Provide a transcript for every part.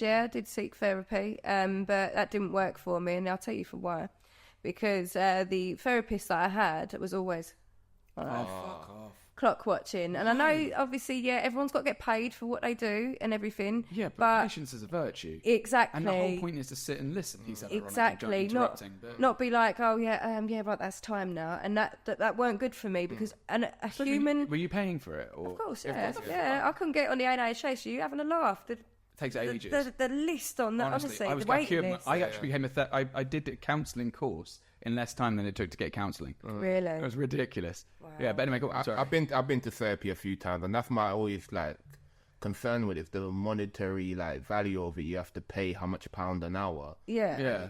I did seek therapy, but that didn't work for me, and I'll tell you for why. Because the therapist that I had was always fuck off. clock watching, and I know obviously everyone's got to get paid for what they do and everything. Yeah, but patience is a virtue. Exactly. And the whole point is to sit and listen. He said exactly. Not be like, oh right, that's time now, and that weren't good for me because a human. Were you paying for it? Or? Of course, yeah. I couldn't get on the NHS. So you having a laugh? It takes ages. The list on that, honestly, the waiting list. I actually became I did a counselling course in less time than it took to get counselling. Really? It was ridiculous. Wow. Yeah, but anyway, I've been to therapy a few times, and that's my always concern with it. The monetary value of it. You have to pay how much £1 an hour. Yeah.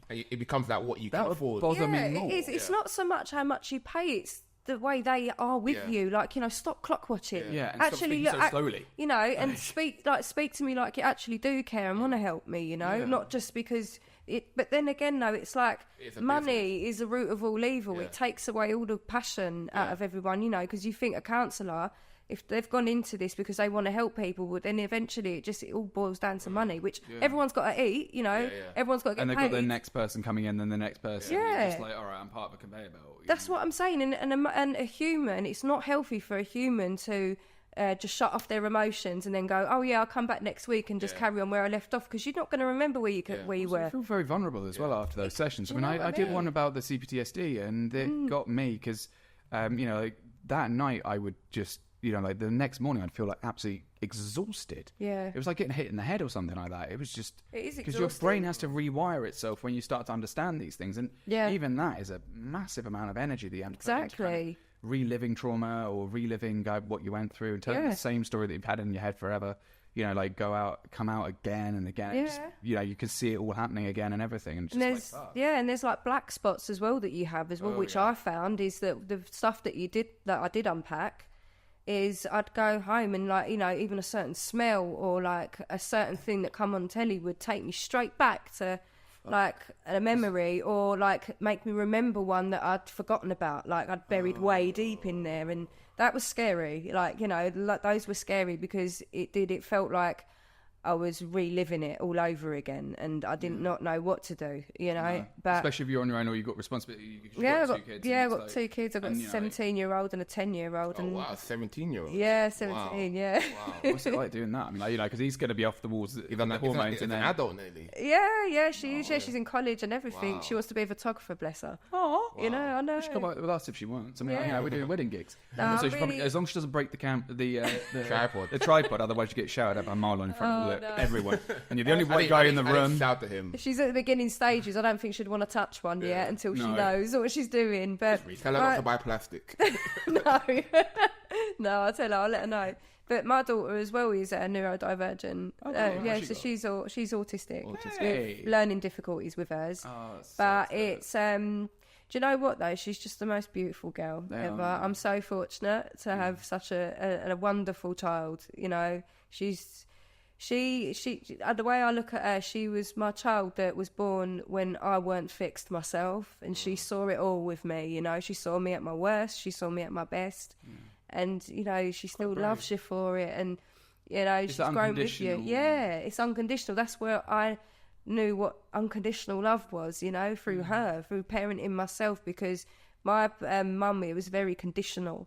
It becomes what you can afford. Bother me more. It is. It's not so much how much you pay. It's the way they are with you. Stop clock watching. Yeah, and actually, stop so slowly. And speak to me like you actually do care and want to help me. Not just because. But then again, though, it's like money is the root of all evil. Yeah. It takes away all the passion out of everyone, because you think a counsellor, if they've gone into this because they want to help people, but then eventually it all boils down to money, which everyone's got to eat, everyone's got to get paid. And they've got the next person coming in, then the next person. Yeah. And it's like, all right, I'm part of a conveyor belt. That's what I'm saying. And a human, it's not healthy for a human to just shut off their emotions and then go, oh yeah, I'll come back next week and just carry on where I left off, because you're not going to remember where you were. I feel very vulnerable as well after those sessions. I did one about the CPTSD, and it got me because, that night I would just, the next morning I'd feel absolutely exhausted. Yeah. It was like getting hit in the head or something like that. It was just... It is because your brain has to rewire itself when you start to understand these things. And even that is a massive amount of energy that you have to put into kind of reliving trauma or reliving what you went through and telling the same story that you've had in your head forever. Come out again and again. Yeah. Just, you can see it all happening again and everything. And, there's black spots as well that you have as well, which I found is that the stuff that I did unpack is I'd go home and even a certain smell or a certain thing that come on telly would take me straight back to a memory, or make me remember one that I'd forgotten about, I'd buried way deep in there, and that was scary. Those were scary because it felt like I was reliving it all over again, and I did not know what to do, No. But especially if you're on your own or you've got responsibility. I've got 2 kids. I've got 2 kids. I've got a 17-year-old and a 10-year-old. Oh, wow, 17-year-old. Yeah, 17, wow. Yeah. Wow. What's it like doing that? Because he's going to be off the walls. Even the hormones. An adult nearly. Yeah, she's in college and everything. Wow. She wants to be a photographer, bless her. Oh, I know. She come out with us if she wants. We're doing wedding gigs. No, so really... as long as she doesn't break the tripod, otherwise you get shouted at by Marlon in front of everyone. And you're the only white guy in the room. Shout at him. If she's at the beginning stages, I don't think she'd want to touch one yet until she knows what she's doing. But tell her not to buy plastic. No, I'll tell her. I'll let her know. But my daughter as well is neurodivergent. So she's autistic. Hey. Learning difficulties with hers. But it's do you know what though? She's just the most beautiful girl ever. I'm so fortunate to have such a wonderful child. She the way I look at her, she was my child that was born when I weren't fixed myself, and she saw it all with me. She saw me at my worst, she saw me at my best, and she still loves you for it, and she's grown with you. Yeah, it's unconditional. That's where I knew what unconditional love was. Through her, through parenting myself, because my mum, it was very conditional.